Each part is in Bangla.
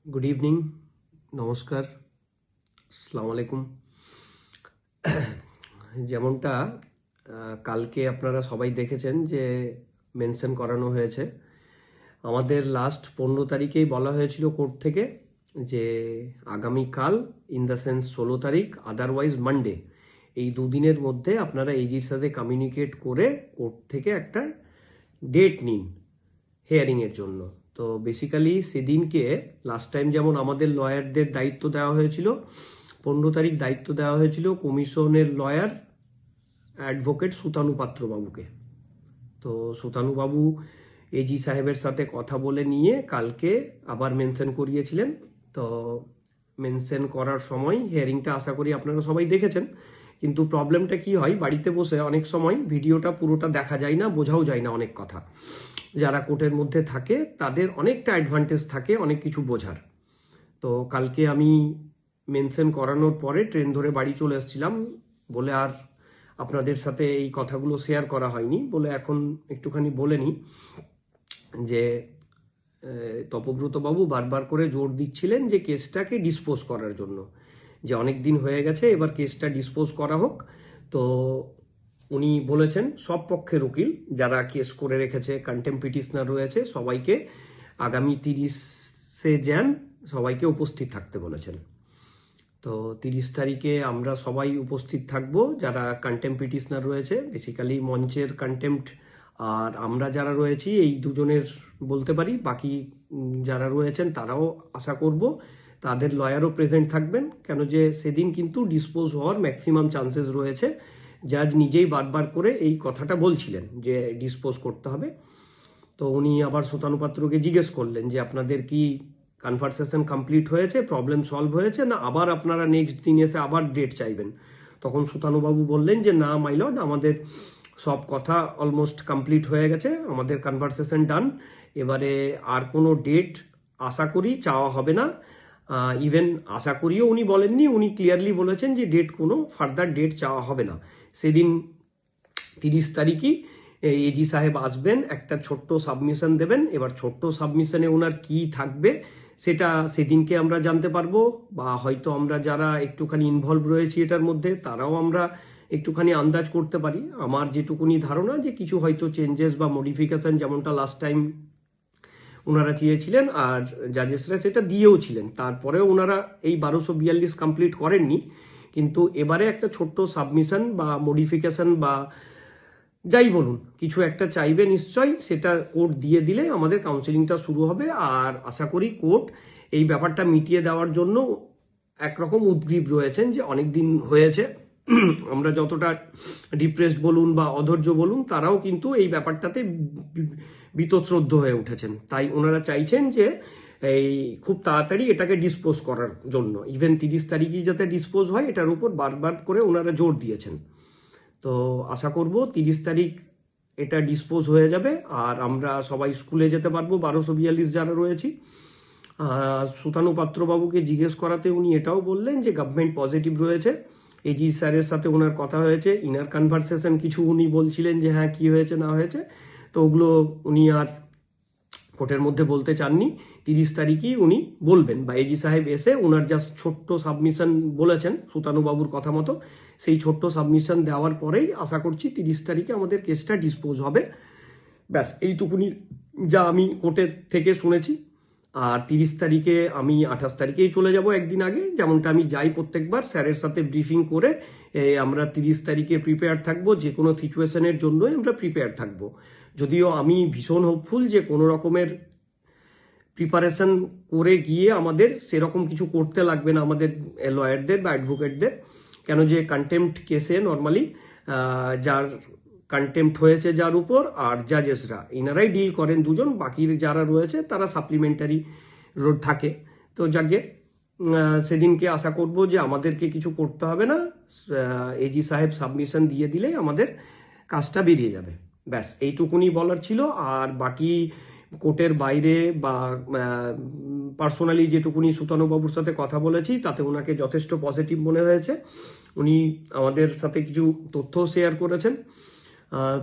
গুড ইভিনিং, নমস্কার, আসসালামু আলাইকুম। যেমনটা কালকে আপনারা সবাই দেখেছেন যে মেনশন করানো হয়েছে, আমাদের লাস্ট 15 তারিখেই বলা হয়েছিল কোর্ট থেকে যে আগামীকাল ইন দ্য সেন্স 16 তারিখ, আদারওয়াইজ মানডে, এই দুদিনের মধ্যে আপনারা এইজির সাথে কমিউনিকেট করে কোর্ট থেকে একটা ডেট নিন হিয়ারিংয়ের জন্য। তো বেসিক্যালি সেদিনকে লাস্ট টাইম যেমন আমাদের লয়ারদের দায়িত্ব দেওয়া হয়েছিল, 15 তারিখ দায়িত্ব দেওয়া হয়েছিল কমিশনের লয়ার অ্যাডভোকেট সুতানু পাত্রবাবুকে। তো সুতানু বাবু এজি সাহেবের সাথে কথা বলে নিয়ে কালকে আবার মেনশন করিয়েছিলেন। তো মেনশন করার সময় হিয়ারিংটা আশা করি আপনারা সবাই দেখেছেন, কিন্তু প্রবলেমটা কি হয়, বাড়িতে বসে অনেক সময় ভিডিওটা পুরোটা দেখা যায় না, বোঝাও যায় না অনেক কথা। যারা কোর্টের মধ্যে থাকে তাদের অনেকটা অ্যাডভান্টেজ থাকে অনেক কিছু বোঝার। তো কালকে আমি মেনশন করানোর পরে ট্রেন ধরে বাড়ি চলে এসেছিলাম বলে আর আপনাদের সাথে এই কথাগুলো শেয়ার করা হয়নি, বলে এখন একটুখানি বলে নিই যে তপব্রত বাবু বারবার করে জোর দিচ্ছিলেন যে কেসটাকে ডিসপোজ করার জন্য, যে অনেক দিন হয়ে গেছে, এবার কেসটা ডিসপোজ করা হোক। তো উনি বলেছেন সব পক্ষের উকিল যারা কেস করে রেখেছে, কন্টেম্প পিটিশনার রয়েছে, সবাইকে আগামী 30শে jan সবাইকে উপস্থিত থাকতে বলেছেন। তো 30 তারিখে আমরা সবাই উপস্থিত থাকব যারা কন্টেম্প পিটিশনার রয়েছে, বেসিক্যালি মঞ্চের কন্টেম্প্ট আর আমরা যারা রয়েছি এই দুজনের বলতে পারি, বাকি যারা রয়েছেন তারাও আশা করব তাদের লয়ারও প্রেজেন্ট থাকবেন, কেন যে সেদিন কিন্তু ডিসপোজ হওয়ার ম্যাক্সিমাম চান্সেস রয়েছে। জাজ নিজেই বারবার করে এই কথাটা বলছিলেন যে ডিসপোজ করতে হবে। তো উনি আবার সুতানু পাত্রকে জিজ্ঞেস করলেন যে আপনাদের কি কনভারসেশন কমপ্লিট হয়েছে, প্রবলেম সলভ হয়েছে, না আবার আপনারা নেক্সট দিন এসে আবার ডেট চাইবেন? তখন সুতানুবাবু বললেন যে না মাই লর্ড, আমাদের সব কথা অলমোস্ট কমপ্লিট হয়ে গেছে, আমাদের কনভারসেশন ডান, এবারে আর কোনো ডেট আশা করি চাওয়া হবে না। ইভেন আশা করিও উনি বলেননি, উনি ক্লিয়ারলি বলেছেন যে ডেট কোনো ফার্দার ডেট চাওয়া হবে না। সেদিন 30 তারিখই এজি সাহেব আসবেন, একটা ছোট্ট সাবমিশন দেবেন। এবার ছোট্ট সাবমিশনে ওনার কি থাকবে সেটা সেদিনকে আমরা জানতে পারবো, বা হয়তো আমরা যারা একটুখানি ইনভলভ রয়েছি এটার মধ্যে তারাও আমরা একটুখানি আন্দাজ করতে পারি। আমার যেটুকুনি ধারণা যে কিছু হয়তো চেঞ্জেস বা মডিফিকেশন, যেমনটা লাস্ট টাইম ওনারা চেয়েছিলেন আর জাজেসরা সেটা দিয়েও ছিলেন, তারপরেও ওনারা এই 1242 কমপ্লিট করেননি। কিন্তু এবারে একটা ছোট্ট সাবমিশন বা মডিফিকেশন বা যাই বলুন কিছু একটা চাইবে নিশ্চয়ই, সেটা কোর্ট দিয়ে দিলে আমাদের কাউন্সিলিংটা শুরু হবে। আর আশা করি কোর্ট এই ব্যাপারটা মিটিয়ে দেওয়ার জন্য একরকম উদ্গ্রীব রয়েছেন, যে অনেক দিন হয়েছে আমরা যতটা ডিপ্রেসড বলুন বা অধৈর্য বলুন, তারাও কিন্তু এই ব্যাপারটাতে বীতশ্রদ্ধ হয়ে উঠেছেন। তাই ওনারা চাইছেন যে এই খুব তাড়াতাড়ি এটাকে ডিসপোজ করার জন্য, ইভেন 30 তারিখই যাতে ডিসপোজ হয় এটার উপর বারবার করে ওনারা জোর দিয়েছেন। তো আশা করব 30 তারিখ এটা ডিসপোজ হয়ে যাবে আর আমরা সবাই স্কুলে যেতে পারবো 1242 যারা রয়েছি। সুতানু পাত্রবাবুকে জিজ্ঞেস করাতে উনি এটাও বললেন যে গভর্নমেন্ট পজিটিভ রয়েছে, এজি স্যারের সাথে ওনার কথা হয়েছে, ইনার কনভারসেশন কিছু উনি বলছিলেন যে হ্যাঁ কি হয়েছে না হয়েছে, তো ওগুলো উনি আর কোর্টের মধ্যে বলতে চাননি। 30 তারিখই উনি বলবেন, বা এজি সাহেব এসে ওনার জাস্ট ছোট্ট সাবমিশন বলেছেন সুতানুবাবুর কথা মতো, সেই ছোট্ট সাবমিশন দেওয়ার পরেই আশা করছি 30 তারিখে আমাদের কেসটা ডিসপোজ হবে। ব্যাস এইটুকুনি যা আমি কোর্টের থেকে শুনেছি। আর 30 তারিখে আমি 28 তারিখেই চলে যাব একদিন আগে, যেমনটা আমি যাই প্রত্যেকবার স্যারের সাথে ব্রিফিং করে আমরা 30 তারিখে প্রিপেয়ার থাকবো, যে কোনো সিচুয়েশনের জন্যই আমরা প্রিপেয়ার থাকবো। যদিও আমি ভীষণ হোপফুল যে কোনো রকমের প্রিপারেশন করে গিয়ে আমাদের সেরকম কিছু করতে লাগবে না আমাদের লয়ারদের বা অ্যাডভোকেটদের, কেন যে কন্টেম্পট কেসে নর্মালি যার কন্টেম্পট হয়েছে যার উপর আর জাজেসরা ইনারাই ডিল করেন দুজন, বাকি যারা রয়েছে তারা সাপ্লিমেন্টারি রোড থাকে। তো যাকে সেদিনকে আশা করব যে আমাদেরকে কিছু করতে হবে না, এজি সাহেব সাবমিশন দিয়ে দিলে আমাদের কাজটা বেরিয়ে যাবে। ব্যাস এইটুকুনি বলার ছিল। আর বাকি কোর্টের বাইরে বা পার্সোনালি যেটুকুনি সুতানুবাবুর সাথে কথা বলেছি তাতে ওনাকে যথেষ্ট পজিটিভ মনে হয়েছে। উনি আমাদের সাথে কিছু তথ্য শেয়ার করেছেন,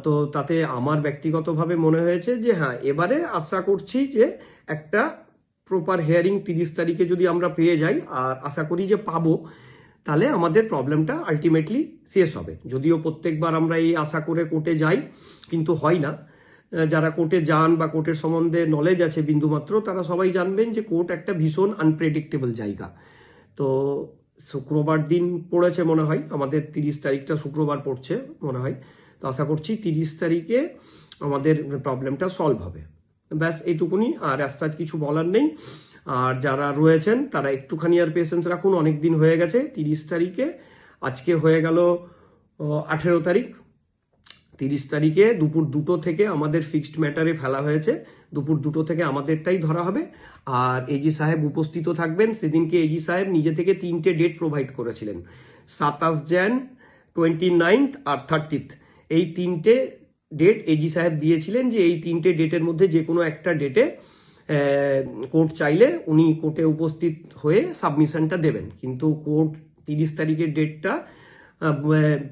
তো তাতে আমার ব্যক্তিগতভাবে মনে হয়েছে যে হ্যাঁ এবারে আশা করছি যে একটা প্রপার হেয়ারিং 30 তারিখে যদি আমরা পেয়ে যাই, আর আশা করি যে পাবো, তাহলে আমাদের প্রবলেমটা আলটিমেটলি শেষ হবে। যদিও প্রত্যেকবার আমরা এই আশা করে কোর্টে যাই, কিন্তু হয় না। যারা কোর্টে যান বা কোর্টের সম্বন্ধে নলেজ আছে বিন্দুমাত্র, তারা সবাই জানবেন যে কোর্ট একটা ভীষণ আনপ্রেডিক্টেবল জায়গা। তো শুক্রবার দিন পড়েছে মনে হয়, আমাদের 30 তারিখটা শুক্রবার পড়ছে মনে হয়। তো আশা করছি 30 তারিখে আমাদের প্রবলেমটা সলভ হবে। ব্যাস এইটুকুনি, আর আজ কিছু বলার নেই। আর যারা রয়েছেন তারা একটুখানি আর পেশেন্স রাখুন, অনেক দিন হয়ে গেছে। 30 তারিখে, আজকে হয়ে গেল 18 তারিখ। 30 তারিখে দুপুর 2টো থেকে আমাদের ফিক্সড ম্যাটারে ফেলা হয়েছে, দুপুর 2টো থেকে আমাদেরটাই ধরা হবে। আর এজি সাহেব উপস্থিত থাকবেন। সেদিনকে এজি সাহেব নিজে থেকে 3টে ডেট প্রোভাইড করেছিলেন, 27 jan, 29th আর 30th। এই 3টে ডেট এজি সাহেব দিয়েছিলেন যে এই 3টে ডেটের মধ্যে যে কোনো একটা ডেটে কোর্ট চাইলে উনি কোর্টে উপস্থিত হয়ে সাবমিশনটা দেবেন। কিন্তু কোর্ট 30 তারিখের ডেটটা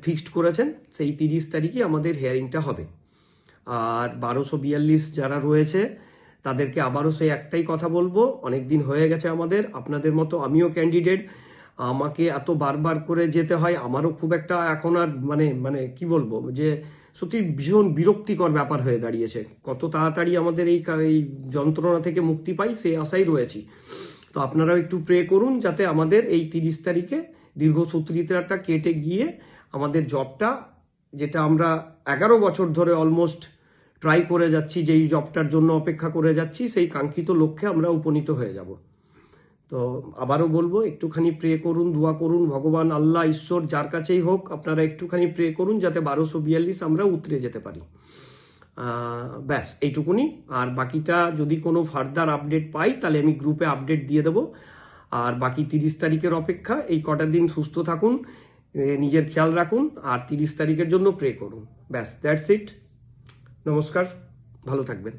ফিক্সড করেছেন, সেই 30 তারিখে আমাদের হিয়ারিংটা হবে। আর 1242 যারা রয়েছে তাদেরকে আবারও সেই একটাই কথা বলবো, অনেক দিন হয়ে গেছে আমাদের, আপনাদের মতো আমিও ক্যান্ডিডেট, আমাকে এত বারবার করে যেতে হয়, আমারও খুব একটা এখন আর মানে কি বলবো, যে সত্যি ভীষণ বিরক্তিকর ব্যাপার হয়ে দাঁড়িয়েছে। কত তাড়াতাড়ি আমাদের এই যন্ত্রণা থেকে মুক্তি পাই সেই আশাই রয়েছি। তো আপনারাও একটু প্রে করুন যাতে আমাদের এই 30 তারিখে দীর্ঘসূত্রিতাটা কেটে গিয়ে আমাদের জবটা, যেটা আমরা 11 বছর ধরে অলমোস্ট ট্রাই করে যাচ্ছি, যেই জবটার জন্য অপেক্ষা করে যাচ্ছি, সেই কাঙ্ক্ষিত লক্ষ্যে আমরা উপনীত হয়ে যাব। তো আবারও বলবো, একটুখানি প্রে করুন, দোয়া করুন, ভগবান আল্লাহ ঈশ্বর যার কাছেই হোক, আপনারা একটুখানি প্রে করুন যাতে 1242 আমরা উতরে যেতে পারি। ব্যাস এইটুকুনি। আর বাকিটা যদি কোনো ফার্দার আপডেট পাই তাহলে আমি গ্রুপে আপডেট দিয়ে দেবো। আর বাকি 30 তারিখের অপেক্ষা। এই কটা দিন সুস্থ থাকুন, নিজের খেয়াল রাখুন, আর 30 তারিখের জন্য প্রে করুন। ব্যাস, দ্যাটস ইট। নমস্কার, ভালো থাকবেন।